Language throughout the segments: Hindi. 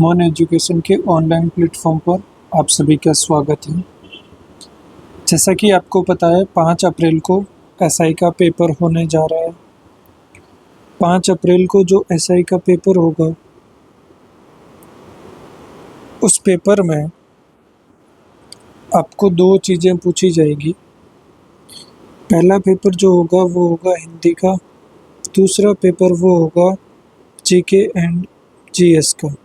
मॉन एजुकेशन के ऑनलाइन प्लेटफॉर्म पर आप सभी का स्वागत है। जैसा कि आपको पता है 5 अप्रैल को एसआई का पेपर होने जा रहा है। 5 अप्रैल को जो एसआई का पेपर होगा उस पेपर में आपको 2 चीज़ें पूछी जाएगी। पहला पेपर जो होगा वो होगा हिंदी का, दूसरा पेपर वो होगा जीके एंड जीएस का।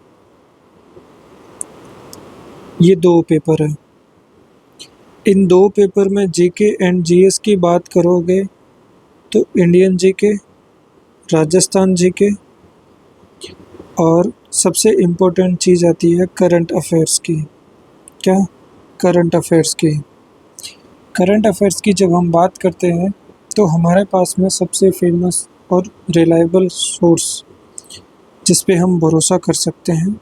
ये 2 पेपर हैं। इन 2 पेपर में जीके एंड जीएस की बात करोगे तो इंडियन जीके, राजस्थान जीके और सबसे इम्पोर्टेंट चीज़ आती है करंट अफेयर्स की। क्या? करंट अफेयर्स की। करंट अफेयर्स की जब हम बात करते हैं तो हमारे पास में सबसे फेमस और रिलायबल सोर्स जिस पे हम भरोसा कर सकते हैं,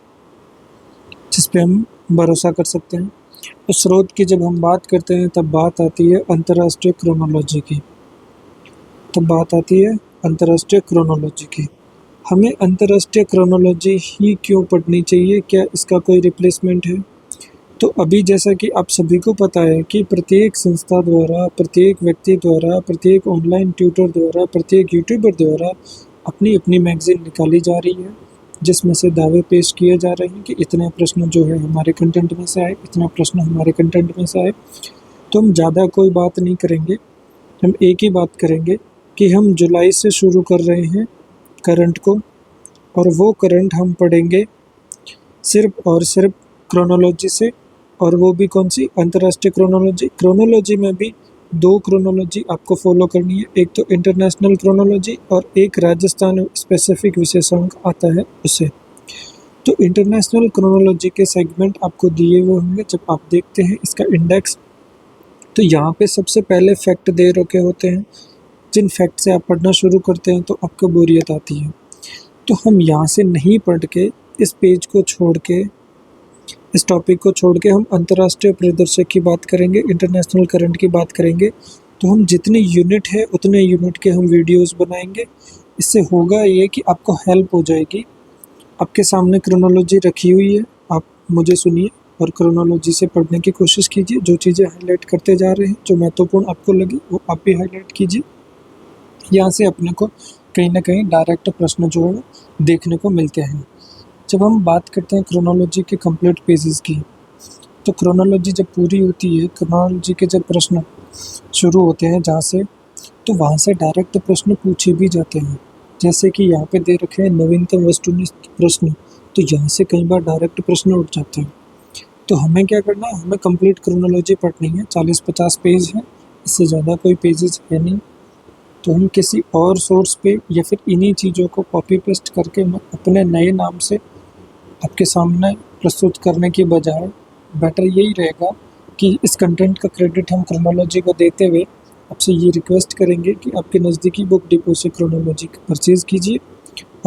उस स्रोत की जब हम बात करते हैं तब बात आती है अंतर्राष्ट्रीय क्रोनोलॉजी की। हमें अंतर्राष्ट्रीय क्रोनोलॉजी ही क्यों पढ़नी चाहिए? क्या इसका कोई रिप्लेसमेंट है? तो अभी जैसा कि आप सभी को पता है कि प्रत्येक संस्था द्वारा, प्रत्येक व्यक्ति द्वारा, प्रत्येक ऑनलाइन ट्यूटर द्वारा, प्रत्येक यूट्यूबर द्वारा अपनी अपनी मैगज़ीन निकाली जा रही है जिसमें से दावे पेश किए जा रहे हैं कि इतने प्रश्न जो है हमारे कंटेंट में से आए, इतने प्रश्न हमारे कंटेंट में से आए। तो हम ज़्यादा कोई बात नहीं करेंगे, हम एक ही बात करेंगे कि हम जुलाई से शुरू कर रहे हैं करंट को, और वो करंट हम पढ़ेंगे सिर्फ और सिर्फ क्रोनोलॉजी से। और वो भी कौन सी? अंतर्राष्ट्रीय क्रोनोलॉजी में भी 2 क्रोनोलॉजी आपको फॉलो करनी है। एक तो इंटरनेशनल क्रोनोलॉजी और एक राजस्थान स्पेसिफिक विशेषांक आता है उसे। तो इंटरनेशनल क्रोनोलॉजी के सेगमेंट आपको दिए हुए होंगे। जब आप देखते हैं इसका इंडेक्स तो यहाँ पे सबसे पहले फैक्ट दे रखे होते हैं। जिन फैक्ट से आप पढ़ना शुरू करते हैं तो आपको बोरियत आती है। तो हम यहाँ से नहीं पढ़ के इस पेज को छोड़ के, इस टॉपिक को छोड़ के हम अंतर्राष्ट्रीय परिदृश्य की बात करेंगे, इंटरनेशनल करंट की बात करेंगे। तो हम जितने यूनिट है उतने यूनिट के हम वीडियोस बनाएंगे। इससे होगा ये कि आपको हेल्प हो जाएगी। आपके सामने क्रोनोलॉजी रखी हुई है, आप मुझे सुनिए और क्रोनोलॉजी से पढ़ने की कोशिश कीजिए। जो चीज़ें हाईलाइट करते जा रहे हैं, जो महत्वपूर्ण आपको लगी वो आप भी हाईलाइट कीजिए। यहाँ से अपने को कहीं ना कहीं डायरेक्ट प्रश्न जो है देखने को मिलते हैं। जब हम बात करते हैं क्रोनोलॉजी के कंप्लीट पेजेस की, तो क्रोनोलॉजी जब पूरी होती है, क्रोनोलॉजी के जब प्रश्न शुरू होते हैं जहाँ से, तो वहाँ से डायरेक्ट प्रश्न पूछे भी जाते हैं। जैसे कि यहाँ पे दे रखे हैं नवीनतम वस्तुनिष्ठ प्रश्न, तो यहाँ से कई बार डायरेक्ट प्रश्न उठ जाते हैं। तो हमें क्या करना है? हमें कंप्लीट क्रोनोलॉजी पढ़नी है। 40-50 पेज है, इससे ज़्यादा कोई पेजेस है नहीं। तो हम किसी और सोर्स पे या फिर इन्हीं चीज़ों को कॉपी पेस्ट करके अपने नए नाम से आपके सामने प्रस्तुत करने की बजाय बेटर यही रहेगा कि इस कंटेंट का क्रेडिट हम क्रोनोलॉजी को देते हुए आपसे ये रिक्वेस्ट करेंगे कि आपके नज़दीकी बुक डिपो से क्रोनोलॉजी परचेज़ कीजिए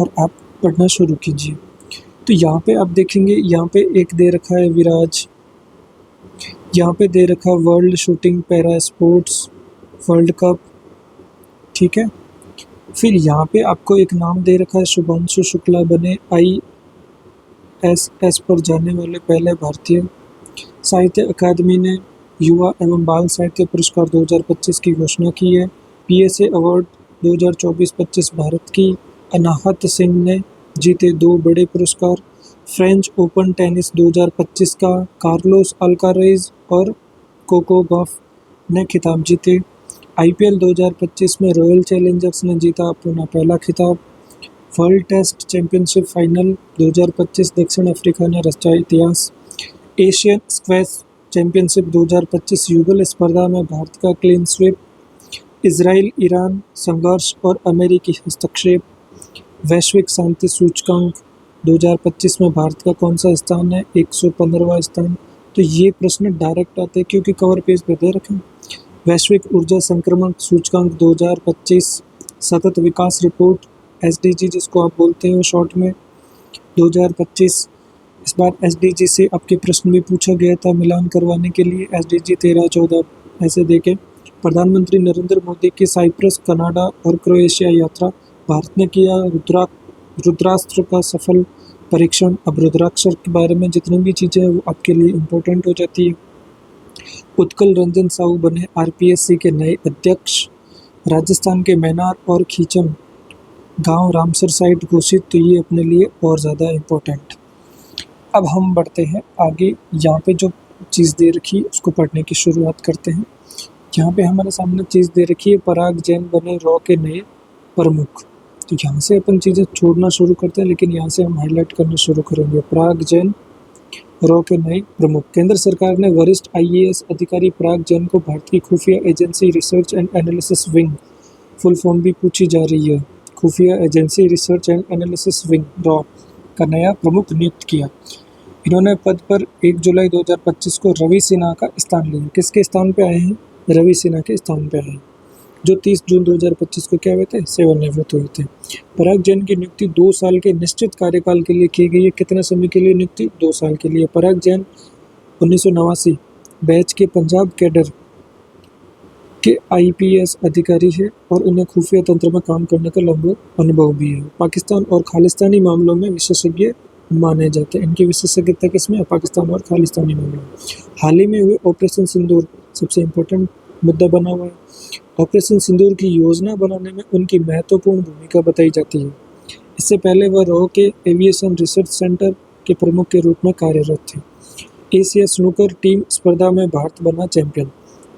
और आप पढ़ना शुरू कीजिए। तो यहाँ पे आप देखेंगे, यहाँ पे एक दे रखा है विराज, यहाँ पे दे रखा world shooting para sports world cup, ठीक है। फिर यहाँ पे आपको एक नाम दे रखा है शुभांशु शुक्ला बने ISS पर जाने वाले पहले भारतीय। साहित्य अकादमी ने युवा एवं बाल साहित्य पुरस्कार 2025 की घोषणा की है। PSA अवार्ड 2024-25 भारत की अनाहत सिंह ने जीते 2 बड़े पुरस्कार। फ्रेंच ओपन टेनिस 2025 का कार्लोस अल्कारेज और कोको गॉफ ने खिताब जीते। IPL 2025 में रॉयल चैलेंजर्स ने जीता अपना पहला खिताब। वर्ल्ड टेस्ट चैंपियनशिप फाइनल 2025 दक्षिण अफ्रीका ने रचा इतिहास। एशियन स्क्वैश चैंपियनशिप 2025 युगल स्पर्धा में भारत का क्लीन स्वीप। इजराइल ईरान संघर्ष और अमेरिकी हस्तक्षेप। वैश्विक शांति सूचकांक 2025 में भारत का कौन सा स्थान है? 115वां स्थान। तो ये प्रश्न डायरेक्ट आते हैं क्योंकि कवर पेज पे दे रखे हैं। वैश्विक ऊर्जा संक्रमण सूचकांक 2025, सतत विकास रिपोर्ट SDG जिसको आप बोलते हो शॉर्ट में 2025। इस बार SDG से आपके प्रश्न भी पूछा गया था मिलान करवाने के लिए। SDG 13-14 ऐसे देखें। प्रधानमंत्री नरेंद्र मोदी की साइप्रस, कनाडा और क्रोएशिया यात्रा। भारत ने किया रुद्रास्त्र का सफल परीक्षण, अब रुद्राक्षर के बारे में जितनी भी चीज़ें हैं वो आपके लिए इम्पोर्टेंट हो जाती है। उत्कल रंजन साहू बने आरपीएससी के नए अध्यक्ष। राजस्थान के मैनार और खीचम गांव रामसर साइट घोषित, तो ये अपने लिए और ज़्यादा इम्पोर्टेंट। अब हम बढ़ते हैं आगे, यहाँ पे जो चीज़ दे रखी है उसको पढ़ने की शुरुआत करते हैं। यहाँ पे हमारे सामने चीज़ दे रखी है, पराग जैन बने रॉ के नए प्रमुख। तो यहाँ से अपन चीज़ें छोड़ना शुरू करते हैं, लेकिन यहाँ से हम हाईलाइट करना शुरू करेंगे। पराग जैन रॉ के नए प्रमुख। केंद्र सरकार ने वरिष्ठ आईएएस अधिकारी पराग जैन को भारत की खुफिया agency research and analysis wing, full form भी पूछी जा रही है, खुफिया agency research and analysis wing raw का नया प्रमुख नियुक्त किया। इन्होंने पद पर 1 जुलाई 2025 को रवि सिन्हा का स्थान लिया। किसके स्थान पे आए हैं? रवि सिन्हा के स्थान पे आए हैं, जो 30 जून 2025 को क्या हुए थे? सेवानिवृत्त हुए थे। पराग जैन की नियुक्ति 2 साल के निश्चित कार्यकाल के लिए की गई है। कितने समय के लिए नियुक्ति? 2 साल के लिए। पराग जैन 1989 बैच के पंजाब कैडर के आईपीएस अधिकारी है और उन्हें खुफिया तंत्र में काम करने का लंबा अनुभव भी है। पाकिस्तान और खालिस्तानी मामलों में विशेषज्ञ माने जाते हैं। इनकी विशेषज्ञता किसमें? पाकिस्तान और खालिस्तानी मामलों में। हाल ही में हुए ऑपरेशन सिंदूर सबसे इम्पोर्टेंट मुद्दा बना हुआ है। ऑपरेशन सिंदूर की योजना बनाने में उनकी महत्वपूर्ण भूमिका बताई जाती है। इससे पहले वह रॉ के एविएशन रिसर्च सेंटर के प्रमुख के रूप में कार्यरत थे। एशिया स्नूकर टीम स्पर्धा में भारत बना चैंपियन।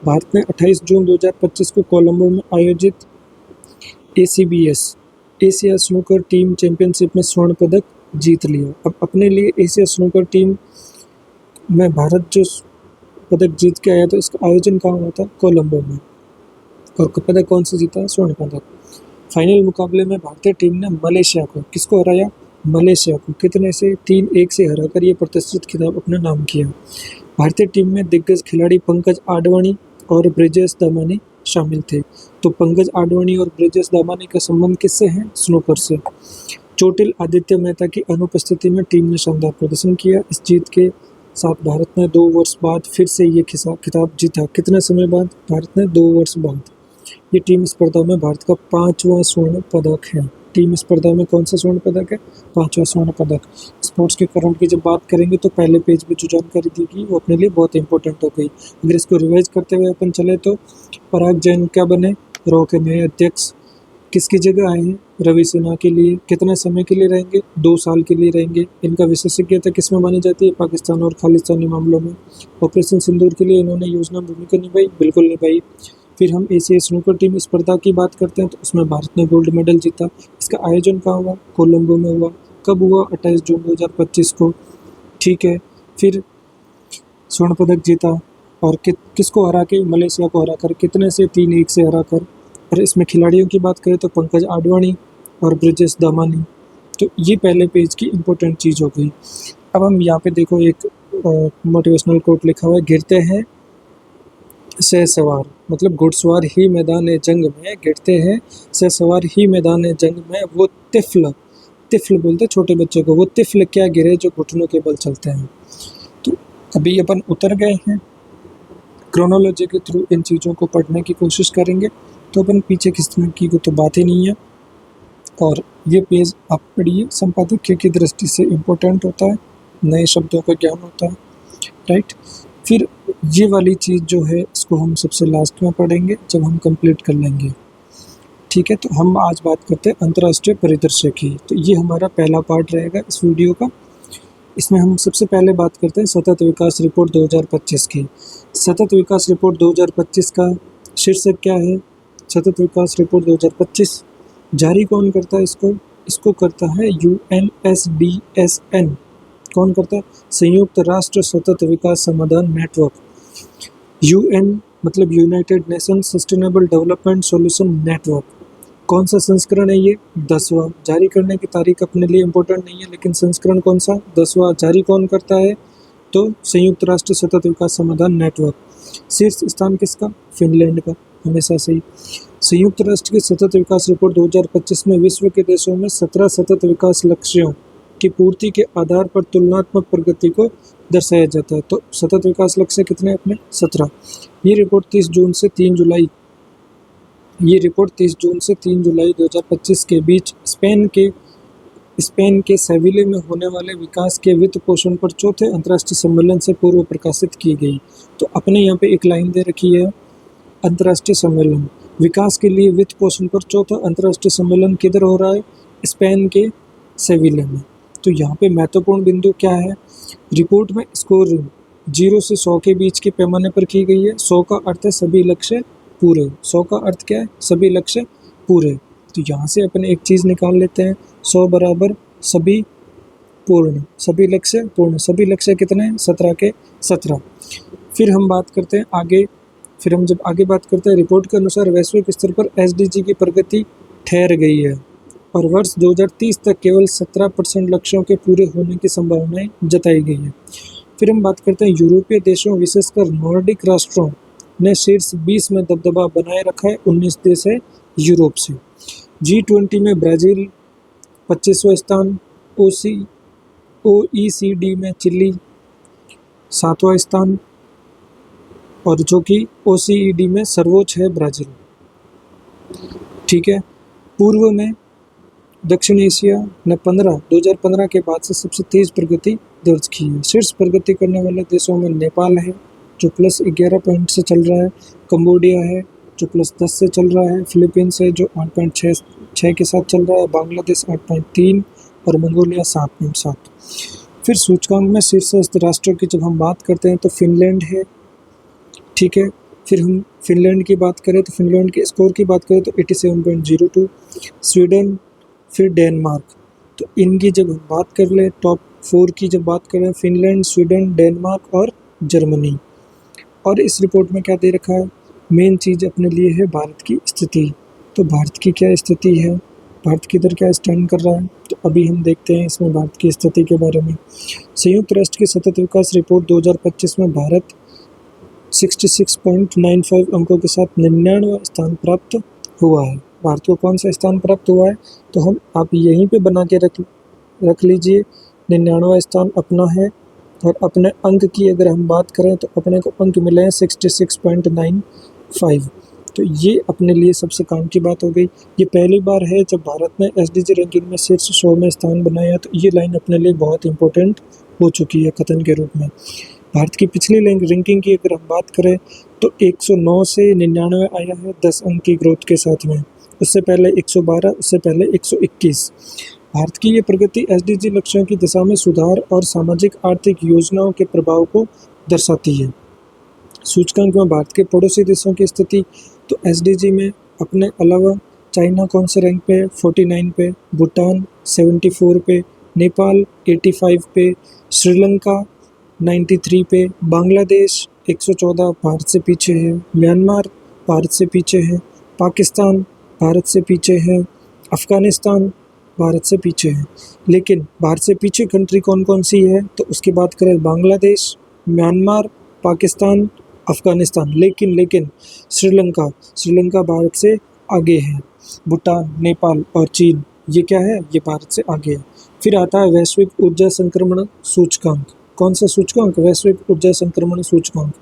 भारत ने 28 जून 2025 को कोलंबो में आयोजित एसीबीएस एशिया स्नूकर टीम चैंपियनशिप में स्वर्ण पदक जीत लिया। अब अपने लिए एशिया स्नूकर टीम में भारत जो पदक जीत के आया, तो इसका आयोजन कहाँ हुआ था? कोलंबो में। और पदक कौन सा जीता? स्वर्ण पदक। फाइनल मुकाबले में भारतीय टीम ने मलेशिया को, किसको हराया? मलेशिया को कितने से? 3-1 से हराकर ये प्रतिष्ठित खिताब अपने नाम किया। भारतीय टीम में दिग्गज खिलाड़ी पंकज आडवाणी और ब्रिजेश दामानी शामिल थे। तो पंकज आडवाणी और ब्रिजेश दामानी का संबंध किससे है? स्नूकर से। चोटिल आदित्य मेहता की अनुपस्थिति में टीम ने शानदार प्रदर्शन किया। इस जीत के साथ भारत ने 2 वर्ष बाद फिर से ये खिताब जीता। कितने समय बाद? भारत ने 2 वर्ष बाद। ये टीम स्पर्धा में भारत का 5वां स्वर्ण पदक है। टीम स्पर्धा में कौन सा स्वर्ण पदक है? 5वां स्वर्ण पदक। स्पोर्ट्स के करंट की जब बात करेंगे तो पहले पेज पे जो जानकारी दी गई वो अपने लिए बहुत इंपॉर्टेंट हो गई। अगर इसको रिवाइज करते हुए अपन चले तो पराग जैन क्या बने? रॉ के नए अध्यक्ष। किसकी जगह आए हैं? रवि सिन्हा के लिए। कितने समय के लिए रहेंगे? 2 साल के लिए रहेंगे। इनका विशेषज्ञता किस में मानी जाती है? पाकिस्तान और खालिस्तानी मामलों में। ऑपरेशन सिंदूर के लिए इन्होंने योजना भूमिका निभाई? बिल्कुल निभाई। फिर हम एशिया स्नूकर टीम स्पर्धा की बात करते हैं तो उसमें भारत ने गोल्ड मेडल जीता। इसका आयोजन कहाँ हुआ? कोलंबो में हुआ। कब हुआ? 28 जून 2025 को। ठीक है। फिर स्वर्ण पदक जीता और किसको हरा के? मलेशिया को हरा कर। कितने से? 3-1 से हरा कर। और इसमें खिलाड़ियों की बात करें तो पंकज आडवाणी और ब्रिजेश दामानी। तो ये पहले पेज की इम्पोर्टेंट चीज़ हो गई। अब हम यहाँ पे देखो एक मोटिवेशनल कोट लिखा हुआ है, गिरते हैं से सवार, मतलब घुड़सवार ही मैदान जंग में गिरते हैं, से सवार ही मैदान जंग में वो तिफल बोलते छोटे बच्चे को, वो तिफल क्या गिरे जो घुटनों के बल चलते हैं। तो अभी अपन उतर गए हैं, क्रोनोलॉजी के थ्रू इन चीज़ों को पढ़ने की कोशिश करेंगे तो अपन पीछे खिसकने की तो बात ही नहीं है। और ये पेज आप पढ़िए, संपादकीय की दृष्टि से इम्पोर्टेंट होता है, नए शब्दों का ज्ञान होता है, राइट। फिर ये वाली चीज़ जो है इसको हम सबसे लास्ट में पढ़ेंगे जब हम कंप्लीट कर लेंगे, ठीक है। तो हम आज बात करते हैं अंतर्राष्ट्रीय परिदृश्य की। तो ये हमारा पहला पार्ट रहेगा इस वीडियो का। इसमें हम सबसे पहले बात करते हैं सतत विकास रिपोर्ट 2025 की। सतत विकास रिपोर्ट 2025 का शीर्षक क्या है? सतत विकास रिपोर्ट 2025 जारी कौन करता है इसको करता है UNSDSN। कौन करता है? संयुक्त राष्ट्र सतत विकास समाधान नेटवर्क। UN मतलब United nation sustainable development solution network. कौन सा संस्करण है ये? 10वां। जारी करने की तारीख अपने लिए इम्पोर्टेंट नहीं है, लेकिन संस्करण कौन सा? 10वां। जारी कौन करता है? तो संयुक्त राष्ट्र सतत विकास समाधान नेटवर्क। शीर्ष स्थान किसका? फिनलैंड का, हमेशा से ही। संयुक्त राष्ट्र की सतत विकास रिपोर्ट 2025 में विश्व के देशों में 17 सतत विकास लक्ष्यों की पूर्ति के आधार पर तुलनात्मक प्रगति को दर्शाया जाता है। तो सतत विकास लक्ष्य कितने अपने? 17। ये रिपोर्ट 30 जून से 3 जुलाई 2025 के बीच स्पेन के स्पेन के सेविले में होने वाले विकास के वित्त पोषण पर चौथे अंतर्राष्ट्रीय सम्मेलन से पूर्व प्रकाशित की गई। तो अपने यहाँ पे एक लाइन दे रखी है, अंतर्राष्ट्रीय सम्मेलन विकास के लिए वित्त पोषण पर चौथा अंतर्राष्ट्रीय सम्मेलन किधर हो रहा है? स्पेन के सेविले में। तो यहाँ पे महत्वपूर्ण बिंदु क्या है? रिपोर्ट में स्कोरिंग 0 से 100 के बीच के पैमाने पर की गई है। 100 का अर्थ है सभी लक्ष्य पूरे। 100 का अर्थ क्या है? सभी लक्ष्य पूरे। तो यहाँ से अपन एक चीज़ निकाल लेते हैं, 100 बराबर सभी पूर्ण, सभी लक्ष्य पूर्ण। सभी लक्ष्य कितने हैं? 17 के 17। फिर हम बात करते हैं आगे। फिर हम जब आगे बात करते हैं, रिपोर्ट के अनुसार वैश्विक स्तर पर एसडीजी की प्रगति ठहर गई है और वर्ष 2030 तक केवल 17% लक्ष्यों के पूरे होने की संभावनाएं जताई गई है। फिर हम बात करते हैं यूरोपीय देशों, विशेषकर नॉर्डिक राष्ट्रों ने शीर्ष 20 में दबदबा बनाए रखा है। 19 देश है यूरोप से। G20 में ब्राज़ील 25वां स्थान, OECD में चिली 7वां स्थान, और जो कि OECD में सर्वोच्च है ब्राज़ील। ठीक है। पूर्व में दक्षिण एशिया ने 2015 के बाद से सबसे तेज़ प्रगति दर्ज की है। शीर्ष प्रगति करने वाले देशों में नेपाल है जो +11 पॉइंट से चल रहा है, कंबोडिया है जो +10 से चल रहा है, फिलीपींस है जो 8.6 के साथ चल रहा है, बांग्लादेश 8.3 और मंगोलिया 7.7। फिर सूचकांक में शीर्षस्थ राष्ट्रों की जब हम बात करते हैं तो फिनलैंड है। ठीक है। फिर हम फिनलैंड की बात करें तो फिनलैंड के स्कोर की बात करें तो 87.02, स्वीडन, फिर डेनमार्क। तो इनकी जब हम बात कर ले, टॉप 4 की जब बात करें, फिनलैंड, स्वीडन, डेनमार्क और जर्मनी। और इस रिपोर्ट में क्या दे रखा है? मेन चीज़ अपने लिए है भारत की स्थिति। तो भारत की क्या स्थिति है, भारत किधर क्या स्टैंड कर रहा है, तो अभी हम देखते हैं इसमें भारत की स्थिति के बारे में। संयुक्त राष्ट्र की सतत विकास रिपोर्ट 2025 में भारत 66.95 अंकों के साथ 99वां स्थान प्राप्त हुआ है। भारत को कौन सा स्थान प्राप्त हुआ है? तो हम आप यहीं पे बना के रख लीजिए, 99वां स्थान अपना है। और अपने अंक की अगर हम बात करें तो अपने को अंक मिले हैं 66.95। तो ये अपने लिए सबसे काम की बात हो गई। ये पहली बार है जब भारत ने एसडीजी रैंकिंग में शीर्ष 100 में स्थान बनाया, तो ये लाइन अपने लिए बहुत इंपॉर्टेंट हो चुकी है कथन के रूप में। भारत की पिछली रैंकिंग की अगर हम बात करें तो 109 से 99 आया है 10 अंक की ग्रोथ के साथ में। उससे पहले 112, उससे पहले 121। भारत की ये प्रगति एसडीजी लक्ष्यों की दिशा में सुधार और सामाजिक आर्थिक योजनाओं के प्रभाव को दर्शाती है। सूचकांक में भारत के पड़ोसी देशों की स्थिति, तो एसडीजी में अपने अलावा चाइना कौन से रैंक पे है? 49 पे, भूटान 74 पे, नेपाल 85 पे, श्रीलंका 93 पे, बांग्लादेश 114 भारत से पीछे है, म्यांमार भारत से पीछे है, पाकिस्तान भारत से पीछे है, अफ़गानिस्तान भारत से पीछे है। लेकिन भारत से पीछे कंट्री कौन कौन सी है? तो उसकी बात करें, बांग्लादेश, म्यांमार, पाकिस्तान, अफ़गानिस्तान। लेकिन श्रीलंका भारत से आगे है। भूटान, नेपाल और चीन ये क्या है? ये भारत से आगे है। फिर आता है वैश्विक ऊर्जा संक्रमण सूचकांक। कौन सा सूचकांक? वैश्विक ऊर्जा संक्रमण सूचकांक।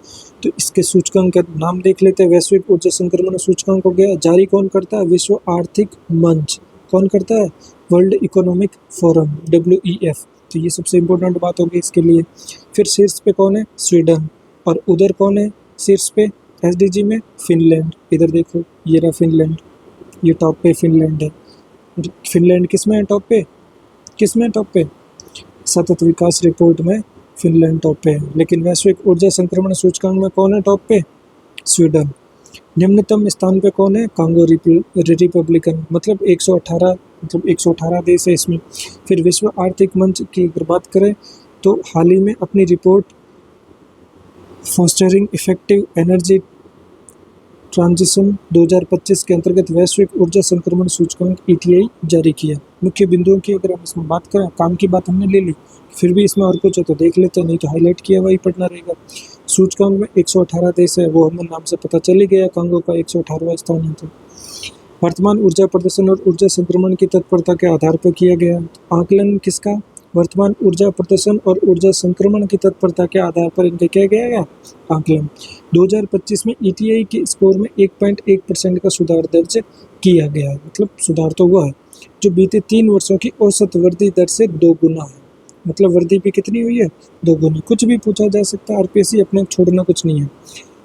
तो इसके सूचकांक का नाम देख लेते हैं। वैश्विक ऊर्जा संक्रमण सूचकांक हो गया, जारी कौन करता है? विश्व आर्थिक मंच। कौन करता है? World economic forum, WEF। तो ये सबसे इम्पोर्टेंट बात होगी इसके लिए। फिर शीर्ष पे कौन है? स्वीडन। और उधर कौन है शीर्ष पे एसडीजी में? फिनलैंड। इधर देखो, ये रहा फिनलैंड, ये टॉप पे फिनलैंड है। फिनलैंड किस में है टॉप पे? किस में टॉप पे? सतत विकास रिपोर्ट में फिनलैंड टॉप पे है। लेकिन वैश्विक ऊर्जा संक्रमण सूचकांक में कौन है टॉप पे? स्वीडन। निम्नतम स्थान पे कौन है? कांगो रिपब्लिकन, मतलब 118 देश है इसमें। फिर विश्व आर्थिक मंच की अगर बात करें तो हाल ही में अपनी report fostering effective energy transition 2025 के अंतर्गत वैश्विक ऊर्जा संक्रमण सूचकांक ETI जारी किया। मुख्य बिंदुओं की अगर हम इसमें बात करें, काम की बात हमने ले ली, फिर भी इसमें और कुछ है तो देख लेते हैं, नहीं तो हाईलाइट किया हुआ ही पढ़ना रहेगा। सूचकांक में 118 देश है, वो हमें नाम से पता चल ही गया, कांगो का 118वां स्थान है। तो वर्तमान ऊर्जा प्रदर्शन और ऊर्जा संक्रमण की तत्परता के आधार पर किया गया आकलन किसका? वर्तमान ऊर्जा प्रदर्शन और ऊर्जा संक्रमण की तत्परता के आधार पर इनका किया गया आकलन। 2025 में ETI के स्कोर में 1.1% का सुधार दर्ज किया गया है, मतलब सुधार तो हुआ है। जो बीते 3 वर्षों की औसत वृद्धि दर से 2 गुना है। मतलब वृद्धि भी कितनी हुई है? 2 गुनी। कुछ भी पूछा जा सकता है, आरपीएससी अपने छोड़ना कुछ नहीं है।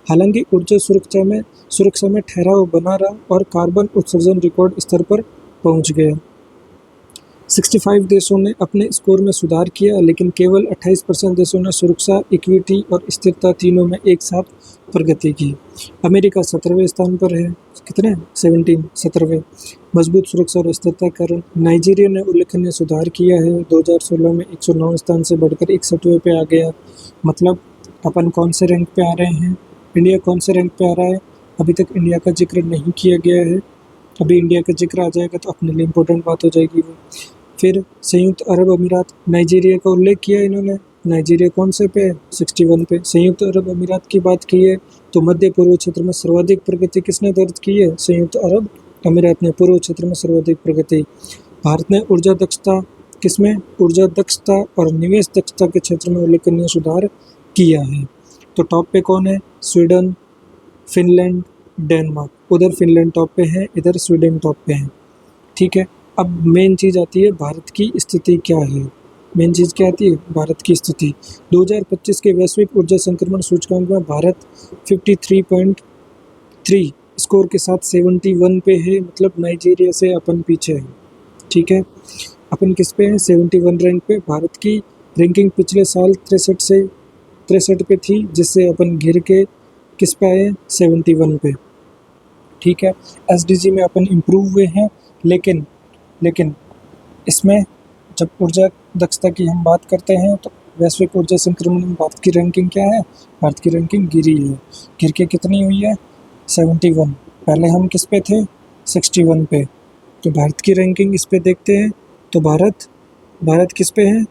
हालांकि ऊर्जा सुरक्षा में ठहराव बना रहा और कार्बन उत्सर्जन रिकॉर्ड स्तर पर पहुंच गया। 65 देशों ने अपने स्कोर में सुधार किया, लेकिन केवल 28% देशों ने सुरक्षा, इक्विटी और स्थिरता तीनों में एक साथ प्रगति की। अमेरिका 17वें स्थान पर है। कितने? 17, 17वें। मजबूत सुरक्षा और स्थिरता के कारण नाइजीरिया ने उल्लेखनीय सुधार किया है। 2016 में 109 स्थान से बढ़कर 61वें पे आ गया। मतलब अपन कौन से रैंक पे आ रहे हैं? इंडिया कौन से रैंक पे आ रहा है? अभी तक इंडिया का जिक्र नहीं किया गया है। अभी इंडिया का जिक्र आ जाएगा तो अपने लिए इम्पोर्टेंट बात हो जाएगी वो। फिर संयुक्त अरब अमीरात, नाइजीरिया का उल्लेख किया इन्होंने। नाइजीरिया कौन से पे है? 61 पे। संयुक्त अरब अमीरात की बात की है तो मध्य पूर्व क्षेत्र में सर्वाधिक प्रगति किसने दर्ज की है? संयुक्त अरब अमीरात ने पूर्व क्षेत्र में सर्वाधिक प्रगति। भारत ने ऊर्जा दक्षता किसमें? ऊर्जा दक्षता और निवेश दक्षता के क्षेत्र में उल्लेखनीय सुधार किया है। तो टॉप पे कौन है? Sweden, Finland, Denmark. उधर फिनलैंड टॉप पे है, इधर स्वीडन टॉप पे है। ठीक है। अब मेन चीज़ आती है भारत की स्थिति क्या है। मेन चीज़ क्या आती है? भारत की स्थिति। 2025 के वैश्विक ऊर्जा संक्रमण सूचकांक में भारत 53.3 स्कोर के साथ 71 पे है। मतलब नाइजीरिया से अपन पीछे है। ठीक है। अपन किस पे है? 71 रैंक पे। भारत की रैंकिंग पिछले साल 63 पे थी, जिससे अपन गिर के किस पे आए? 71 पे। ठीक है। एसडीजी में अपन इम्प्रूव हुए हैं, लेकिन इसमें जब ऊर्जा दक्षता की हम बात करते हैं तो वैश्विक ऊर्जा संक्रमण में भारत की रैंकिंग क्या है? भारत की रैंकिंग गिरी है। गिर के कितनी हुई है? 71। पहले हम किस पे थे? 61 पे। तो भारत की रैंकिंग इस पे देखते हैं तो भारत किस पे है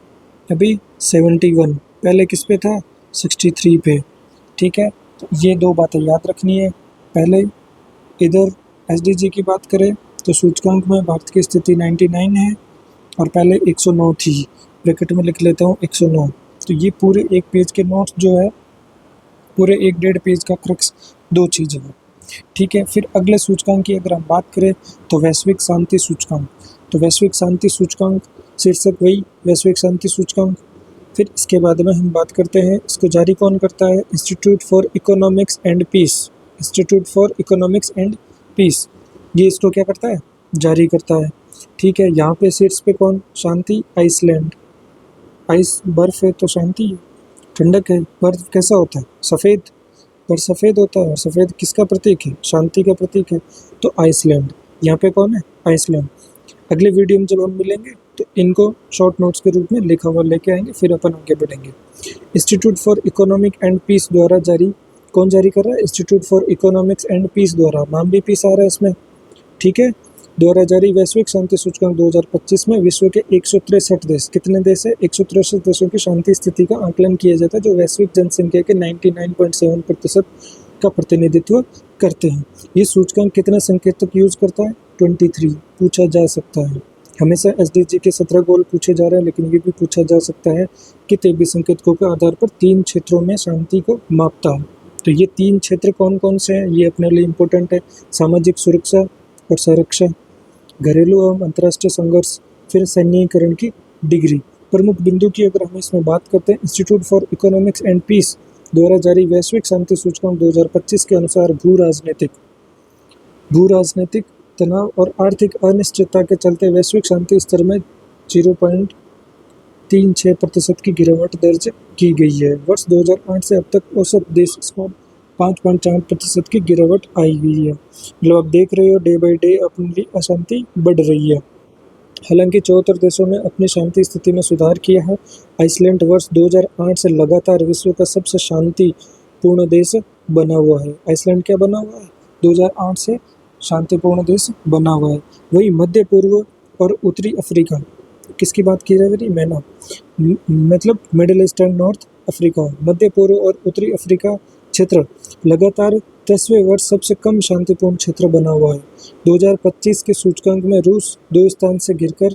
अभी? 71। पहले किस पे था? 63 पे। ठीक है। तो ये दो बातें याद रखनी है। पहले इधर एसडीजी की बात करें तो सूचकांक में भारत की स्थिति 99 है और पहले 109 थी। ब्रैकेट में लिख लेता हूँ 109। तो ये पूरे एक पेज के नोट्स जो है, पूरे 1.5 पेज का क्रक्स 2 चीज़ें हैं। ठीक है। फिर अगले सूचकांक की अगर हम बात करें तो वैश्विक शांति सूचकांक। तो वैश्विक शांति सूचकांक शीर्षक वही वैश्विक शांति सूचकांक। फिर इसके बाद में हम बात करते हैं इसको जारी कौन करता है? Institute for economics and peace. Institute for economics and peace ये इसको क्या करता है? जारी करता है। ठीक है। यहाँ पे शीर्ष पे कौन? शांति, आइसलैंड। आइस बर्फ है तो शांति है, ठंडक है। बर्फ कैसा होता है? सफ़ेद। बर्फ सफ़ेद होता है और सफ़ेद किसका प्रतीक है? शांति का प्रतीक है। तो आइसलैंड। यहाँ पे कौन है? आइसलैंड। अगले वीडियो में जब हम मिलेंगे तो इनको शॉर्ट नोट्स के रूप में लिखा हुआ लेके आएंगे, फिर अपन आगे बढ़ेंगे। Institute for economic and peace द्वारा जारी, कौन जारी कर रहा है? Institute for economics and peace द्वारा, नाम भी पीस आ रहा है इसमें। ठीक है। द्वारा जारी वैश्विक शांति सूचकांक 2025 में विश्व के 163 देश, कितने देश है? 163 देशों की शांति स्थिति का आकलन किया जाता है, जो वैश्विक जनसंख्या के 99.7% का प्रतिनिधित्व करते हैं। ये सूचकांक कितने संकेतक यूज करता है? 23 पूछा जा सकता है। हमेशा एसडीजी के 17 गोल पूछे जा रहे हैं, लेकिन ये भी पूछा जा सकता है कि 23 संकेतकों के आधार पर 3 क्षेत्रों में शांति को मापता है। तो ये 3 क्षेत्र कौन कौन से हैं? ये अपने लिए इम्पोर्टेंट है। सामाजिक सुरक्षा और संरक्षा, घरेलू एवं अंतर्राष्ट्रीय संघर्ष, फिर सैन्यीकरण की डिग्री। प्रमुख बिंदु की अगर हम इसमें बात करते हैं, institute for economics and peace द्वारा जारी वैश्विक शांति सूचकांक 2025 के अनुसार भू राजनीतिक तनाव और आर्थिक अनिश्चितता के चलते वैश्विक शांति स्तर में 0.36% की गिरावट दर्ज की गई है। वर्ष 2008 से अब तक औसत देश स्कोर 5.4% की गिरावट आई हुई है। मतलब आप देख रहे हो डे बाई डे अपनी अशांति बढ़ रही है। हालांकि 74 देशों ने अपनी शांति स्थिति में सुधार किया है। आइसलैंड वर्ष 2008 से लगातार विश्व का सबसे शांतिपूर्ण देश बना हुआ है। आइसलैंड क्या बना हुआ है? 2008 से शांतिपूर्ण देश बना हुआ है। वही मध्य पूर्व और उत्तरी अफ्रीका, किसकी बात की जा रही? मैना, मतलब middle east and north Africa. मध्य पूर्व और उत्तरी अफ्रीका क्षेत्र लगातार 10वें वर्ष सबसे कम शांतिपूर्ण क्षेत्र बना हुआ है। 2025 के सूचकांक में रूस 2 स्थान से गिरकर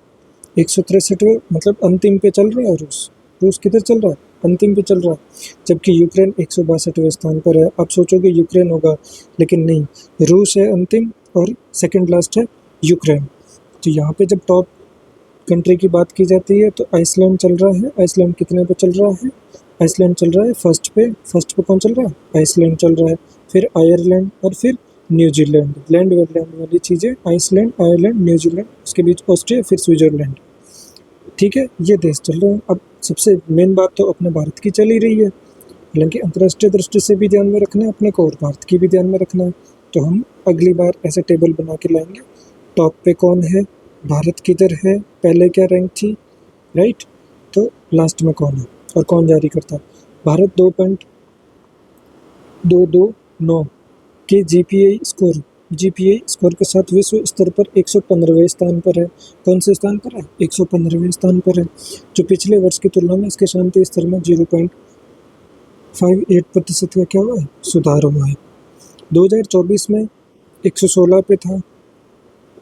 163वें, मतलब अंतिम पे चल रहा है। रूस किधर चल रहा है? अंतिम पे चल रहा है। जबकि यूक्रेन 162वें स्थान पर है। आप सोचोगे यूक्रेन होगा, लेकिन नहीं, रूस है अंतिम और सेकंड लास्ट है यूक्रेन। तो यहाँ पे जब टॉप कंट्री की बात की जाती है तो आइसलैंड चल रहा है। आइसलैंड कितने पे चल रहा है? आइसलैंड चल रहा है फर्स्ट पे। फर्स्ट पे कौन चल रहा है? आइसलैंड चल रहा है। फिर आयरलैंड और फिर न्यूजीलैंड। लैंड वाली चीज़ें आइसलैंड, आयरलैंड, न्यूजीलैंड, उसके बीच ऑस्ट्रिया, फिर स्विट्जरलैंड। ठीक है, ये देश चल रहे हैं। अब सबसे मेन बात तो अपने भारत की चल ही रही है, हालांकि अंतर्राष्ट्रीय दृष्टि से भी ध्यान में रखना है अपने को और भारत की भी ध्यान में रखना है। तो हम अगली बार ऐसे टेबल बना के लाएंगे, टॉप पे कौन है, भारत किधर है, पहले क्या रैंक थी, राइट, तो लास्ट में कौन है और कौन जारी करता है। भारत 2.229 के जीपीआई स्कोर के साथ विश्व स्तर पर 115वें स्थान पर है। कौन से स्थान पर है? 115वें स्थान पर है, जो पिछले वर्ष की तुलना में इसके शांति स्तर में 0.58% का क्या हुआ है? सुधार हुआ है। 2024 में 116 पे था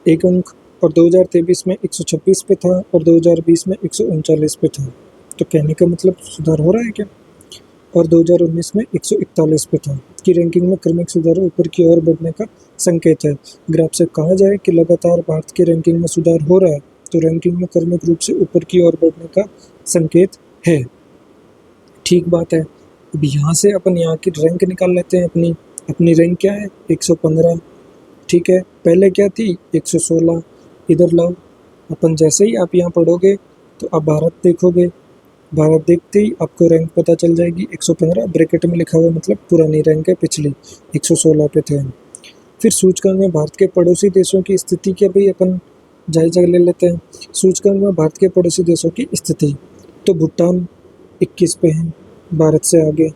एक अंक, और 2023 में 126 पे था, और 2020 में 139 पे था। तो कहने का मतलब सुधार हो रहा है क्या? और 2019 में 141 पे था, की रैंकिंग में क्रमिक सुधार ऊपर की ओर बढ़ने का संकेत है। ग्राफ से कहा जाए कि लगातार भारत की रैंकिंग में सुधार हो रहा है, तो रैंकिंग में क्रमिक रूप से ऊपर की ओर बढ़ने का संकेत है। ठीक बात है। अब यहाँ से अपन यहाँ की रैंक निकाल लेते हैं। अपनी रैंक क्या है? 115। ठीक है, पहले क्या थी? 116। इधर लाओ, अपन जैसे ही आप यहाँ पढ़ोगे तो आप भारत देखोगे, भारत देखते ही आपको रैंक पता चल जाएगी। 115 ब्रैकेट में लिखा हुआ, मतलब पुरानी रैंक है, पिछली 116 पे थे। फिर सूचकांक में भारत के पड़ोसी देशों की स्थिति क्या भाई अपन जायजा ले लेते हैं। सूचकांक में भारत के पड़ोसी देशों की स्थिति, तो भूटान 21 पे है, भारत से आगे।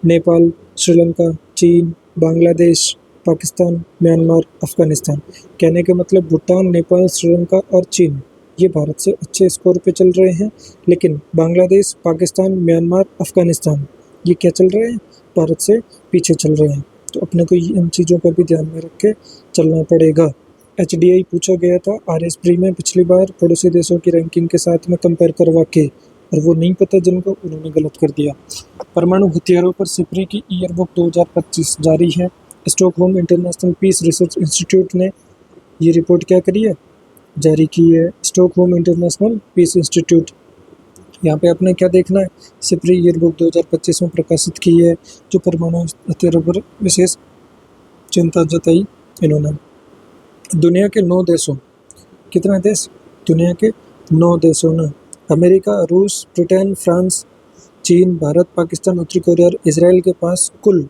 नेपाल, श्रीलंका, चीन, बांग्लादेश, पाकिस्तान, म्यांमार, अफगानिस्तान। कहने का मतलब भूटान, नेपाल, श्रीलंका और चीन ये भारत से अच्छे स्कोर पे चल रहे हैं, लेकिन बांग्लादेश, पाकिस्तान, म्यांमार, अफगानिस्तान ये क्या चल रहे हैं? भारत से पीछे चल रहे हैं। तो अपने को इन चीज़ों का भी ध्यान में रख के चलना पड़ेगा। HDI पूछा गया था RS प्री में पिछली बार पड़ोसी देशों की रैंकिंग के साथ में कंपेयर करवा के, और वो नहीं पता जिनको, उन्होंने गलत कर दिया। परमाणु हथियारों पर सिप्री की ईयरबुक 2025 जारी है। Stockholm International Peace Research Institute ने ये रिपोर्ट क्या करी है? जारी की है। स्टॉकहोम इंटरनेशनल पीस इंस्टीट्यूट, यहाँ पे आपने क्या देखना है? सिप्री ईयरबुक 2025 में प्रकाशित की है, जो परमाणु हथियारों पर विशेष चिंता जताई इन्होंने। दुनिया के 9 देशों, कितने देश? दुनिया के 9 देशों ने अमेरिका, रूस, ब्रिटेन, फ्रांस, चीन, भारत, पाकिस्तान, उत्तरी कोरिया और इसराइल के पास कुल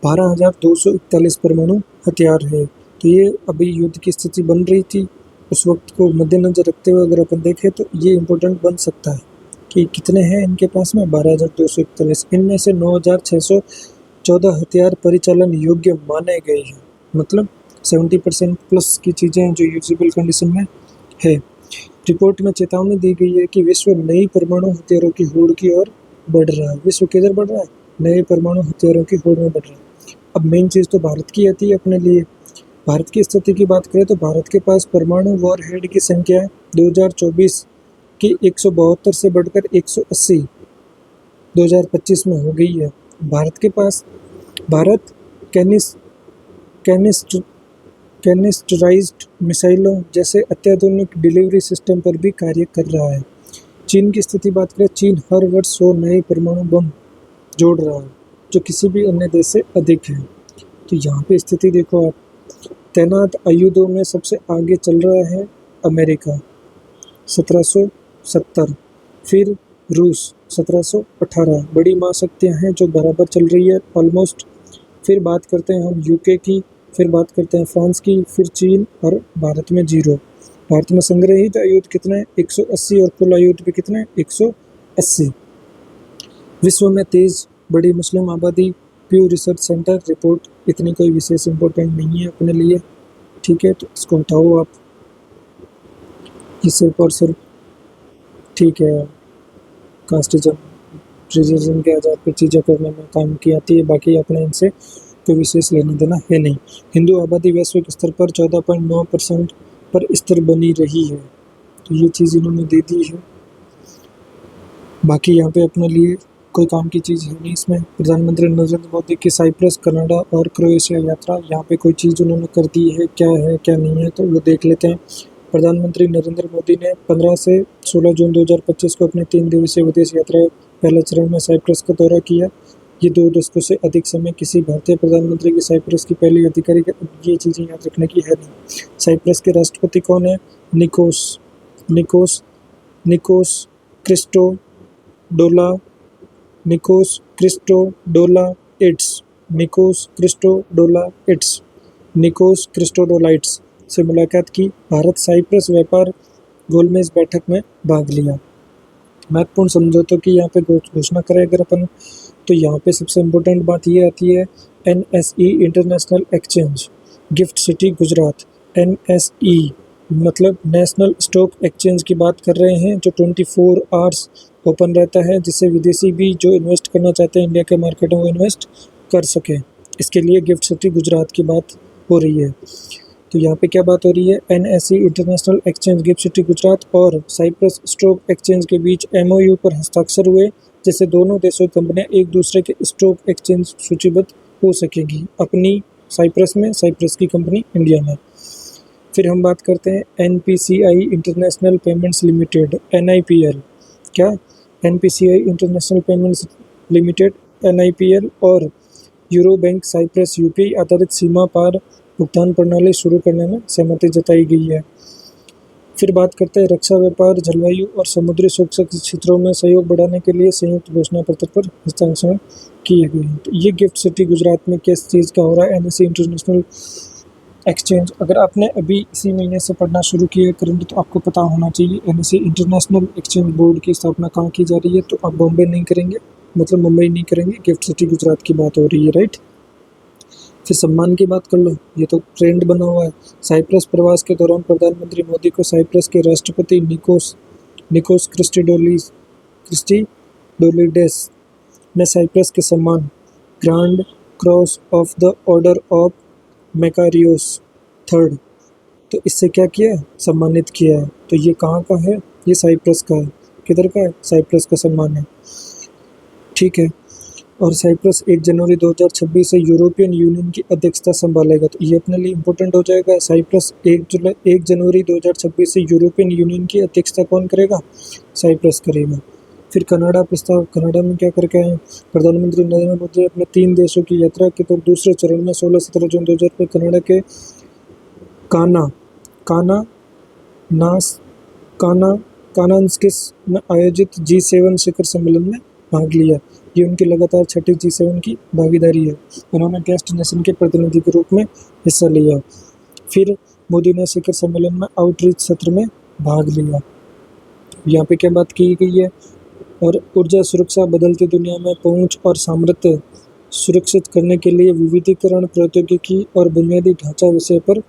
12,241 परमाणु हथियार है। तो ये अभी युद्ध की स्थिति बन रही थी, उस वक्त को मद्देनजर रखते हुए अगर अपन देखें तो ये इम्पोर्टेंट बन सकता है कि कितने हैं इनके पास में? 12,241। इनमें से 9,614 हथियार परिचालन योग्य माने गए हैं, मतलब 70% प्लस की चीज़ें जो यूजेबल कंडीशन में है। रिपोर्ट में चेतावनी दी गई है कि विश्व नई परमाणु हथियारों की होड़ की ओर बढ़ रहा है। विश्व किधर बढ़ रहा है? नए परमाणु हथियारों की होड़ में बढ़ रहा है। अब मेन चीज़ तो भारत की आती है अपने लिए। भारत की स्थिति की बात करें तो भारत के पास परमाणु वॉरहेड की संख्या 2024 की 172 से बढ़कर 180 2025 में हो गई है। भारत कैनिस्टराइज्ड मिसाइलों जैसे अत्याधुनिक डिलीवरी सिस्टम पर भी कार्य कर रहा है। चीन की स्थिति बात करें, चीन हर वर्ष 100 नए परमाणु बम जोड़ रहा है, जो किसी भी अन्य देश से अधिक है। तो यहाँ पे स्थिति देखो आप, तैनात आयुधों में सबसे आगे चल रहा है अमेरिका 1770, फिर रूस 1718, बड़ी महाशक्तियाँ हैं जो बराबर चल रही है ऑलमोस्ट। फिर बात करते हैं हम यूके की, फिर बात करते हैं फ्रांस की, फिर चीन, और भारत में 0। भारत में संग्रहित आयुध कितने? 180, और कुल आयुध भी कितने? 180। विश्व में तेज बड़ी मुस्लिम आबादी, प्यू रिसर्च सेंटर रिपोर्ट, इतनी कोई विशेष इम्पोर्टेंट नहीं है अपने लिए, ठीक है, तो इसको हटाओ आप, ये सिर्फ और सिर्फ ठीक है कास्टिज्म रिलीजन के आधार पर चीज़ें करने में काम की आती है, बाकी अपने इनसे कोई विशेष लेना देना है नहीं। हिंदू आबादी वैश्विक स्तर पर 14.9% पर स्थिर बनी रही है, तो ये चीज़ इन्होंने दे दी है। बाकी यहाँ पे अपने लिए कोई काम की चीज़ है नहीं इसमें। प्रधानमंत्री नरेंद्र मोदी की साइप्रस, कनाडा और क्रोएशिया यात्रा, यहाँ पे कोई चीज़ उन्होंने कर दी है क्या नहीं है, तो वो देख लेते हैं। प्रधानमंत्री नरेंद्र मोदी ने 15 से 16 जून 2025 को अपनी 3 दिवसीय विदेश यात्रा पहले चरण में साइप्रस का दौरा किया। ये 2 दशकों से अधिक समय किसी भारतीय प्रधानमंत्री की साइप्रस की पहली आधिकारिक, ये चीज़ें याद रखने की है नहीं। साइप्रस के राष्ट्रपति कौन है? निकोस निकोस निकोस क्रिस्टोडोला निकोस क्रिस्टोडोलाइट्स निकोस क्रिस्टोडोलाइट्स निकोस क्रिस्टोडोलाइट्स से मुलाकात की। भारत साइप्रस व्यापार गोलमेज बैठक में भाग लिया। महत्वपूर्ण समझौतों की यहाँ पे घोषणा करें अगर अपन, तो यहाँ पे सबसे इम्पोर्टेंट बात ये आती है NSE international exchange, gift city Gujarat. NSE मतलब नेशनल स्टॉक एक्सचेंज की बात कर रहे हैं, जो 24 आवर्स ओपन रहता है, जिससे विदेशी भी जो इन्वेस्ट करना चाहते हैं इंडिया के मार्केट में वो इन्वेस्ट कर सकें। इसके लिए गिफ्ट सिटी गुजरात की बात हो रही है। तो यहाँ पे क्या बात हो रही है? NSE international exchange, gift city Gujarat और साइप्रस स्टॉक एक्सचेंज के बीच MOU पर हस्ताक्षर हुए, जिससे दोनों देशों की कंपनियां एक दूसरे के स्टॉक एक्सचेंज सूचीबद्ध हो सकेगी, अपनी साइप्रस में, साइप्रस की कंपनी इंडिया में। फिर हम बात करते हैं NPCI international payments limited, NIPL। क्या? NPCI international payments limited, NIPL और यूरो बैंक साइप्रस UPI आधारित सीमा पार भुगतान प्रणाली शुरू करने में सहमति जताई गई है। फिर बात करते हैं रक्षा, व्यापार, जलवायु और समुद्री सुरक्षा के क्षेत्रों में सहयोग बढ़ाने के लिए संयुक्त घोषणा पत्र पर हस्ताक्षर किए गए हैं। तो ये गिफ्ट सिटी गुजरात में किस चीज़ का हो रहा है? NSE international exchange. अगर आपने अभी इसी महीने से पढ़ना शुरू किया करेंगे तो आपको पता होना चाहिए NSE इंटरनेशनल एक्सचेंज बोर्ड की स्थापना कहाँ की जा रही है। तो आप बॉम्बे नहीं करेंगे, मतलब मुंबई नहीं करेंगे, गिफ्ट सिटी गुजरात की बात हो रही है, राइट। फिर सम्मान की बात कर लो, ये तो ट्रेंड बना हुआ है। साइप्रस प्रवास के दौरान प्रधानमंत्री मोदी को साइप्रस के राष्ट्रपति निकोस क्रिस्टोडोलिडेस ने साइप्रस के सम्मान grand cross of the order of Makarios III, तो इससे क्या किया? सम्मानित किया है। तो ये कहाँ का है? ये साइप्रस का है। किधर का है? साइप्रस का सम्मान है, ठीक है। और साइप्रस 1 जनवरी 2026 से यूरोपियन यूनियन की अध्यक्षता संभालेगा। तो ये अपने लिए इम्पोर्टेंट हो जाएगा। साइप्रस 1 जनवरी 2026 से यूरोपियन यूनियन की अध्यक्षता कौन करेगा? साइप्रस करेगा। फिर कनाडा प्रस्ताव, कनाडा में क्या करके आए? प्रधानमंत्री नरेंद्र मोदी अपने 3 देशों की यात्रा के तो दूसरे चरण में 16-17 जून 2000 कनाडा के कानान्स्किस में आयोजित G7 शिखर सम्मेलन में भाग लिया। ये उनकी लगातार छठी G7 की भागीदारी है। उन्होंने गेस्ट नेशन के प्रतिनिधि के रूप में हिस्सा लिया। फिर मोदी ने शिखर सम्मेलन में आउटरीच सत्र में भाग लिया। यहाँ पे क्या बात की गई है? और ऊर्जा सुरक्षा, बदलती दुनिया में पहुंच और सामर्थ्य सुरक्षित करने के लिए विविधीकरण, प्रौद्योगिकी और बुनियादी ढांचा विषय पर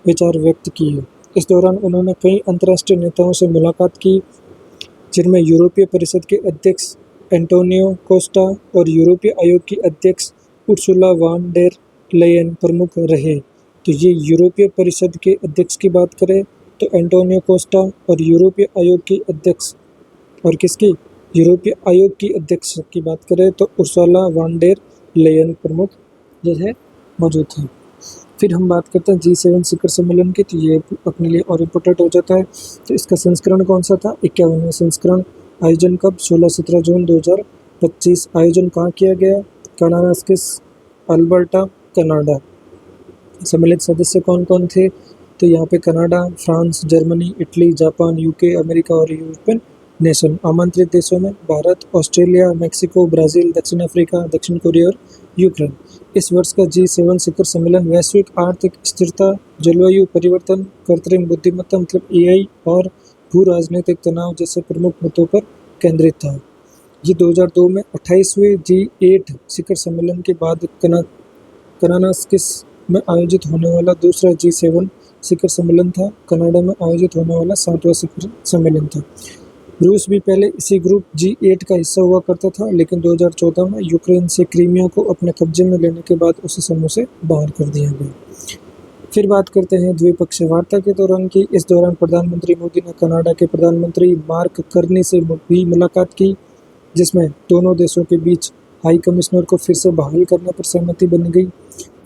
विचार व्यक्त किए। इस दौरान उन्होंने कई अंतर्राष्ट्रीय नेताओं से मुलाकात की, जिनमें यूरोपीय परिषद के अध्यक्ष एंटोनियो कोस्टा और यूरोपीय आयोग की अध्यक्ष उर्सुला वान डेर लेयन प्रमुख रहे। तो ये यूरोपीय परिषद के अध्यक्ष की बात करें तो एंटोनियो कोस्टा, और यूरोपीय आयोग की अध्यक्ष, और किसकी? यूरोपीय आयोग की अध्यक्ष की बात करें तो उर्सुला वान डेर लेयन प्रमुख जो है मौजूद हैं। फिर हम बात करते हैं G7 शिखर सम्मेलन की, तो ये अपने लिए और इम्पोर्टेंट हो जाता है। तो इसका संस्करण कौन सा था? 51वां संस्करण। आयोजन कब? 16-17 जून 2025। आयोजन कहाँ किया गया? कानानास्किस, अल्बर्टा, कनाडा। सम्मिलित सदस्य कौन कौन थे? तो यहाँ पे Canada, France, Germany, Italy, Japan, UK, America और यूरोपियन नेशन। आमंत्रित देशों में भारत, ऑस्ट्रेलिया, मेक्सिको, ब्राज़ील, दक्षिण अफ्रीका, दक्षिण कोरिया और यूक्रेन। इस वर्ष का G7 शिखर सम्मेलन वैश्विक आर्थिक स्थिरता, जलवायु परिवर्तन, कृत्रिम बुद्धिमत्ता मतलब AI और भू राजनीतिक तनाव जैसे प्रमुख मुद्दों पर केंद्रित था। ये 2002 में 28वें G8 शिखर सम्मेलन के बाद कानानास्किस में आयोजित होने वाला दूसरा G7 शिखर सम्मेलन था। कनाडा में आयोजित होने वाला 7वां शिखर सम्मेलन था। रूस भी पहले इसी ग्रुप G8 का हिस्सा हुआ करता था, लेकिन 2014 में यूक्रेन से क्रीमिया को अपने कब्जे में लेने के बाद उसे समूह से बाहर कर दिया गया। फिर बात करते हैं द्विपक्षीय वार्ता के दौरान की। इस दौरान प्रधानमंत्री मोदी ने कनाडा के प्रधानमंत्री मार्क कर्नी से भी मुलाकात की। जिसमें दोनों देशों के बीच हाई कमिश्नर को फिर से बहाल करने पर सहमति बन गई।